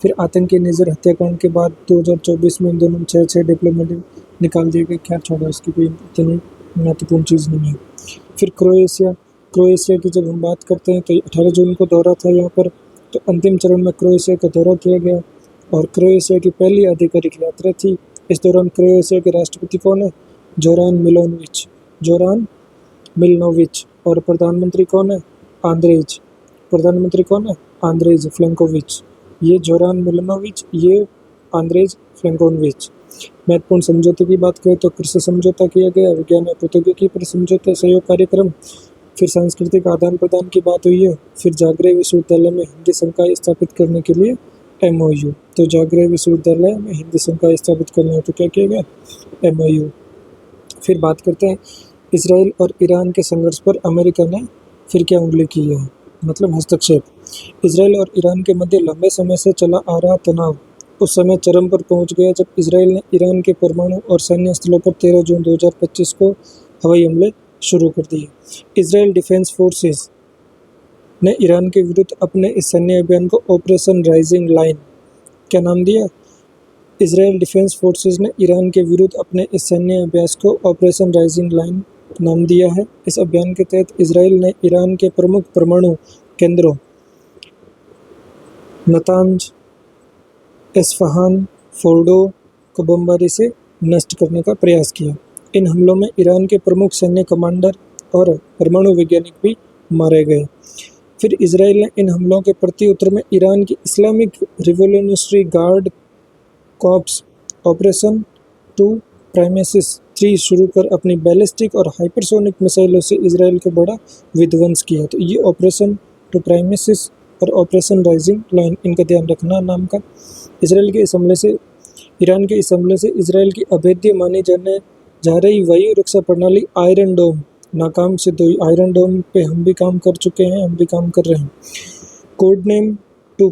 फिर आतंकी निजर हत्याकांड के बाद 2024 में इन दोनों में 6 डिप्लोमेट निकाल दिए गए। खैर छोड़ो, इसकी कोई इतनी महत्वपूर्ण चीज़ नहीं है। फिर क्रोएशिया की जब हम बात करते हैं तो 18 जून को दौरा था यहाँ पर, तो अंतिम चरण में क्रोएशिया का दौरा किया गया और क्रोएशिया की पहली आधिकारिक यात्रा थी। इस दौरान क्रोएशिया के राष्ट्रपति कौन है? जोरान मिलोनोविच। और प्रधानमंत्री कौन है? आंद्रेज प्लेनकोविच। ये जोरान मिलोनोविच, ये आंद्रेज प्लेनकोविच। महत्वपूर्ण समझौते की बात करें तो कृषि समझौता किया गया, विज्ञान और प्रौद्योगिकी पर समझौता सहयोग कार्यक्रम, फिर सांस्कृतिक आदान प्रदान की बात हुई है, फिर जागरे विश्वविद्यालय में हिंदी संकाय स्थापित करने के लिए MOU। तो जागरे विश्वविद्यालय में हिंदी संकाय स्थापित करना है तो क्या किया गया? MOU। फिर बात करते हैं इसराइल और ईरान के संघर्ष पर अमेरिका ने फिर क्या उंगली की है, मतलब हस्तक्षेप। इसराइल और ईरान के मध्य लंबे समय से चला आ रहा तनाव उस समय चरम पर पहुंच गया जब इसराइल ने ईरान के परमाणु और सैन्य स्थलों पर 13 जून 2025 को हवाई हमले शुरू कर दिए। इसराइल डिफेंस फोर्सेस ने ईरान के विरुद्ध अपने इस सैन्य अभियान को ऑपरेशन राइजिंग लाइन क्या नाम दिया? इसराइल डिफेंस फोर्सेस ने ईरान के विरुद्ध अपने इस सैन्य अभ्यास को ऑपरेशन राइजिंग लाइन नाम दिया है। इस अभियान के तहत इसराइल ने ईरान के प्रमुख परमाणु केंद्रों नतांज, एस्फहान, फोर्डो को बमबारी से नष्ट करने का प्रयास किया। इन हमलों में ईरान के प्रमुख सैन्य कमांडर और परमाणु वैज्ञानिक भी मारे गए। फिर इसराइल ने इन हमलों के प्रत्युत्तर में ईरान की Islamic revolutionary guard corps operation true promise 3 शुरू कर अपनी बैलिस्टिक और हाइपरसोनिक मिसाइलों से इसराइल को बड़ा विध्वंस किया। तो ये ऑपरेशन टू प्राइमेसिस और ऑपरेशन राइजिंग लाइन, इनका ध्यान रखना नाम का। ईरान के इस हमले से इसराइल की अभेद्य मानी जाने जा रही वायु रक्षा प्रणाली आयरन डोम नाकाम सिद्ध हुई। आयरन डोम पे हम भी काम कर चुके हैं, हम भी काम कर रहे हैं। कोड नेम टू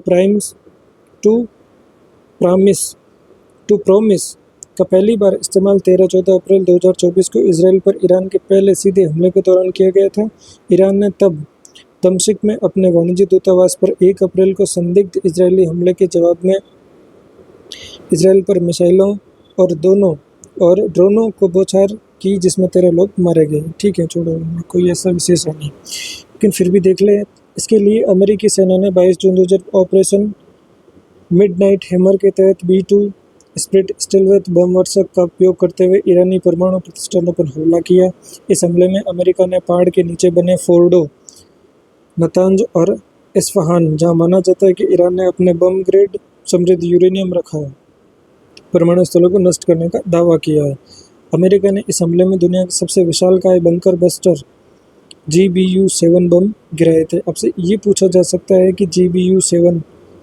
प्रॉमिस का पहली बार इस्तेमाल 13-14 अप्रैल 2024 को इसराइल पर ईरान के पहले सीधे हमले के दौरान किया गया था। ईरान ने तब दमिश्क में अपने वाणिज्य दूतावास पर 1 अप्रैल को संदिग्ध इजरायली हमले के जवाब में इसराइल पर मिसाइलों और ड्रोनों को बौछार की, जिसमें 13 लोग मारे गए। ठीक है, छोड़ो, कोई ऐसा विशेष है नहीं, लेकिन फिर भी देख ले। इसके लिए अमेरिकी सेना ने 22 जून 2000 ऑपरेशन मिडनाइट हैमर के तहत B-2 स्प्लिट स्टिलवेथ बम वर्षक का उपयोग करते हुए ईरानी परमाणु प्रतिष्ठानों पर हमला किया। इस हमले में अमेरिका ने पहाड़ के नीचे बने फोर्डो, नतांज और एस्फहान, जहां माना जाता है कि ईरान ने अपने बम ग्रेड समृद्ध यूरेनियम रखा है, परमाणु स्थलों को नष्ट करने का दावा किया है। अमेरिका ने इस हमले में दुनिया के सबसे विशालकाय बंकर बस्टर GBU-7 बम गिराए थे। अब से ये पूछा जा सकता है कि GBU-7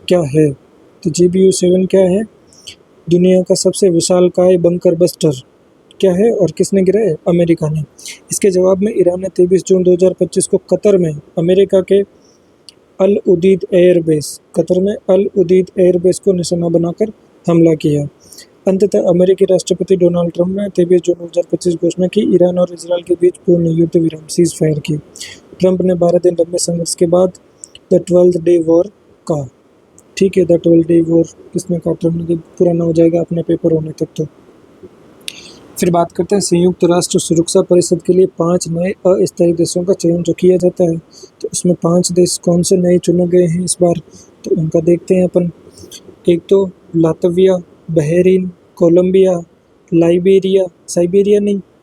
क्या है? तो GBU-7 क्या है? दुनिया का सबसे विशालकाय बंकर बस्टर क्या है और किसने गिराया? अमेरिका ने। इसके जवाब में ईरान ने 23 जून 2025 को कतर में अमेरिका के अल उदीद एयरबेस को निशाना बनाकर हमला किया। अंततः अमेरिकी राष्ट्रपति डोनाल्ड ट्रंप ने 23 जून 2025 घोषणा की ईरान और इजरायल के बीच पूर्ण युद्ध विराम सीज फायर की। ट्रंप ने 12 दिन लंबे संघर्ष के बाद द 12th डे वॉर कहा। ठीक है, द 12th डे वॉर किसने कहा? ट्रंप ने। पुराना हो जाएगा अपने पेपर होने तक। तो फिर बात करते हैं संयुक्त राष्ट्र सुरक्षा परिषद के लिए 5 नए अस्थायी देशों का चयन जो किया जाता है। तो उसमें 5 देश कौन से नए चुने गए हैं इस बार, तो उनका देखते हैं अपन। एक तो लातविया, बहरीन, कोलंबिया,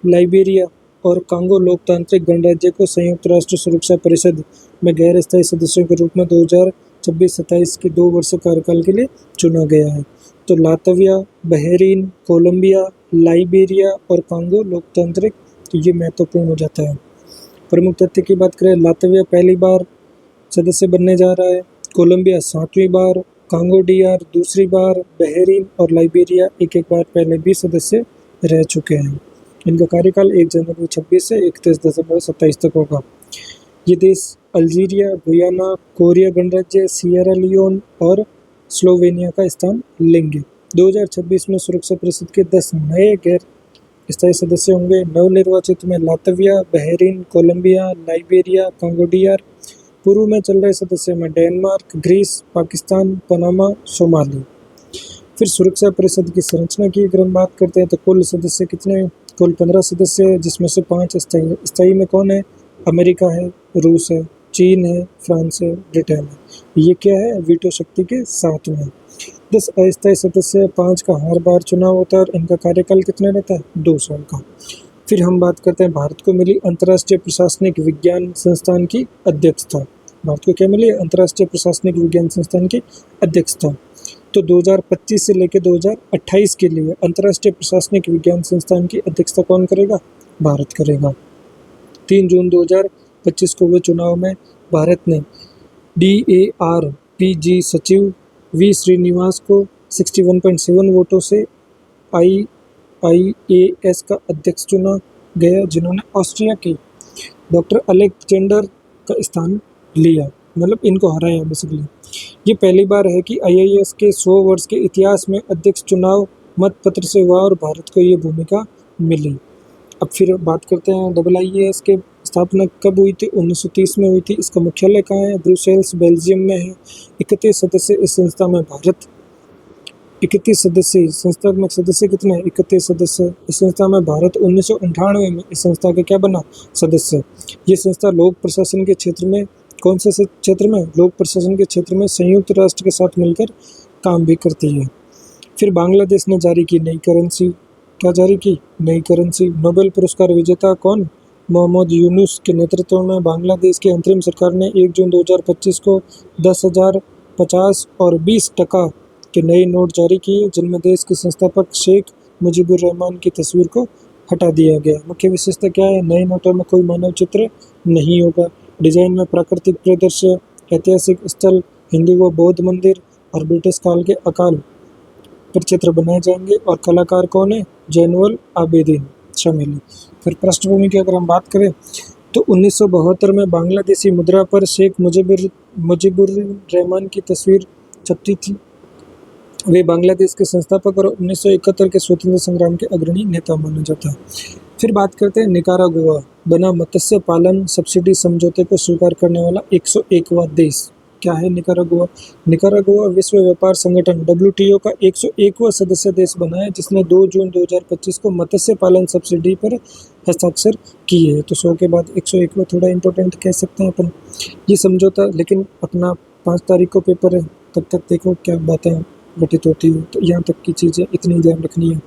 लाइबेरिया और कांगो लोकतांत्रिक गणराज्य को संयुक्त राष्ट्र सुरक्षा परिषद में गैर स्थायी सदस्यों के रूप में 2026-27 के 2 वर्ष कार्यकाल के लिए चुना गया है। तो लातविया, बहरीन, कोलंबिया, लाइबेरिया और कांगो लोकतांत्रिक, तो ये महत्वपूर्ण हो जाता है। प्रमुख तथ्य की बात करें, लातविया पहली बार सदस्य बनने जा रहा है, कोलंबिया 7वीं बार, कांगो DR दूसरी बार, बहरीन और लाइबेरिया एक बार पहले भी सदस्य रह चुके हैं। इनका कार्यकाल 1 जनवरी 26 से 31 दिसंबर 27 तक होगा। ये देश अल्जीरिया, गुयाना, कोरिया गणराज्य, सियरा लियोन और स्लोवेनिया का स्थान लेंगे। 2026 में सुरक्षा परिषद के 10 नए गैर स्थायी सदस्य होंगे। नवनिर्वाचित में लातविया, बहरीन, कोलंबिया, लाइबेरिया, कंगोडियार। पूर्व में चल रहे सदस्य में Denmark, Greece, Pakistan, Panama, Somali. फिर सुरक्षा परिषद की संरचना की अगर हम बात करते हैं तो कुल सदस्य कितने हैं? कुल 15 सदस्य हैं, जिसमें से 5 स्थायी है। स्थायी में कौन है? अमेरिका है, रूस है, चीन है, फ्रांस है, ब्रिटेन है। ये क्या है? वीटो शक्ति के साथ में। 10 अस्थायी सदस्य, 5 का हर बार चुनाव होता है और इनका कार्यकाल कितना रहता है? 2 साल का। फिर हम बात करते हैं भारत को मिली अंतर्राष्ट्रीय प्रशासनिक विज्ञान संस्थान की अध्यक्षता। भारत को क्या मिली? अंतर्राष्ट्रीय प्रशासनिक विज्ञान संस्थान की अध्यक्षता। तो 2025 से लेकर 2028 के लिए अंतर्राष्ट्रीय प्रशासनिक विज्ञान संस्थान की अध्यक्षता कौन करेगा? भारत करेगा। 3 जून 2025 को हुए चुनाव में भारत ने DARPG सचिव वी श्रीनिवास को 61.7 वोटों से IIAS का अध्यक्ष चुना गया, जिन्होंने ऑस्ट्रिया के डॉक्टर अलेक्जेंडर का स्थान लिया, मतलब इनको हराया बेसिकली। ये पहली बार है कि IIAS के 100 वर्ष के इतिहास में अध्यक्ष चुनाव मतपत्र से हुआ और भारत को ये भूमिका मिली। अब फिर बात करते हैं IIAS के स्थापना कब हुई थी? 1930 में हुई थी। इसका मुख्यालय कहाँ है? ब्रुसेल्स, बेल्जियम में है। 31 सदस्य इस संस्था में भारत। 31 सदस्य, संस्था में सदस्य कितने हैं? 31 सदस्य। इस संस्था में भारत 1998 में इस संस्था का क्या बना? सदस्य। ये संस्था लोक प्रशासन के क्षेत्र में, कौन से क्षेत्र में? लोक प्रशासन के क्षेत्र में संयुक्त राष्ट्र के साथ मिलकर काम भी करती है। फिर बांग्लादेश ने जारी की नई करेंसी। क्या जारी की? नई करेंसी। नोबेल पुरस्कार विजेता कौन? मोहम्मद यूनुस के नेतृत्व में बांग्लादेश की अंतरिम सरकार ने 1 जून 2025 को 10,000, 50 और 20 टका के नए नोट जारी किए, जिनमें देश के संस्थापक शेख मुजीबुर रहमान की तस्वीर को हटा दिया गया। मुख्य विशेषता क्या है? नए नोटों में कोई मानव चित्र नहीं होगा। डिजाइन में प्राकृतिक परिदृश्य, ऐतिहासिक स्थल, हिंदू व बौद्ध मंदिर और ब्रिटिश काल के अकाल प्रचित्र बनाए जाएंगे। और कलाकार कौन है? जैनुल आबिदीन शामिल है। फिर पृष्ठभूमि की अगर हम बात करें तो 1972 में बांग्लादेशी मुद्रा पर शेख मुजीबुर रहमान की तस्वीर छपती थी। वे बांग्लादेश के संस्थापक और 1971 के स्वतंत्रता संग्राम के अग्रणी नेता माना जाता है। फिर बात करते हैं निकारागुआ बना मत्स्य पालन सब्सिडी समझौते को स्वीकार करने वाला 101वां देश। क्या है निकारागुआ? निकारागुआ विश्व व्यापार संगठन WTO का 101वां सदस्य देश बना है, जिसने 2 जून 2025 को मत्स्य पालन सब्सिडी पर हस्ताक्षर किए हैं। तो 100 के बाद 101वां थोड़ा इंपॉर्टेंट कह सकते हैं अपन ये समझौता। लेकिन अपना 5 तारीख को पेपर है, तब तक देखो क्या बातें घटित होती है। तो यहाँ तक की चीज़ें इतनी ध्यान रखनी है।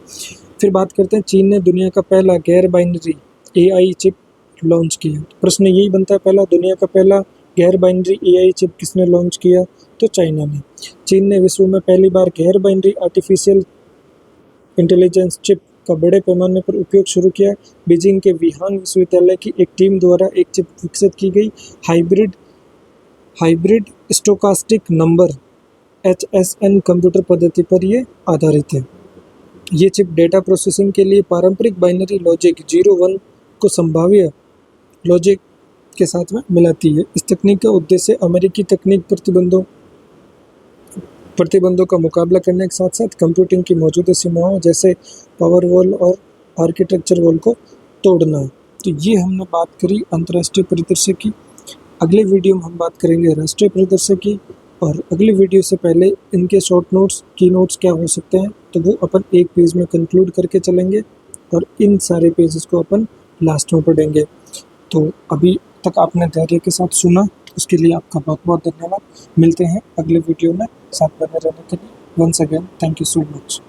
फिर बात करते हैं चीन ने दुनिया का पहला गैर बाइनरी AI चिप लॉन्च किया। प्रश्न यही बनता है, पहला दुनिया का पहला गैर बाइनरी AI चिप किसने लॉन्च किया? तो चाइना ने। चीन ने विश्व में पहली बार गैर बाइनरी आर्टिफिशियल इंटेलिजेंस चिप का बड़े पैमाने पर उपयोग शुरू किया। बीजिंग के विहांग विश्वविद्यालय की एक टीम द्वारा एक चिप विकसित की गई। Hybrid stochastic number HSN computer पद्धति पर ये आधारित है। ये चिप डेटा प्रोसेसिंग के लिए पारंपरिक बाइनरी लॉजिक 0-1 को संभाव्य लॉजिक के साथ में मिलाती है। इस तकनीक का उद्देश्य अमेरिकी तकनीक प्रतिबंधों का मुकाबला करने के साथ साथ कंप्यूटिंग की मौजूदा सीमाओं जैसे पावर वॉल और आर्किटेक्चर वॉल को तोड़ना है। तो ये हमने बात करी अंतर्राष्ट्रीय परिदृश्य की। अगले वीडियो में हम बात करेंगे राष्ट्रीय परिदृश्य की, और अगली वीडियो से पहले इनके शॉर्ट नोट्स, की नोट्स क्या हो सकते हैं, तो वो अपन एक पेज में कंक्लूड करके चलेंगे और इन सारे पेजेस को अपन लास्ट में पढ़ेंगे। तो अभी तक आपने धैर्य के साथ सुना, उसके लिए आपका बहुत बहुत धन्यवाद। मिलते हैं अगले वीडियो में, साथ बने रहने के लिए। Once again thank you so much.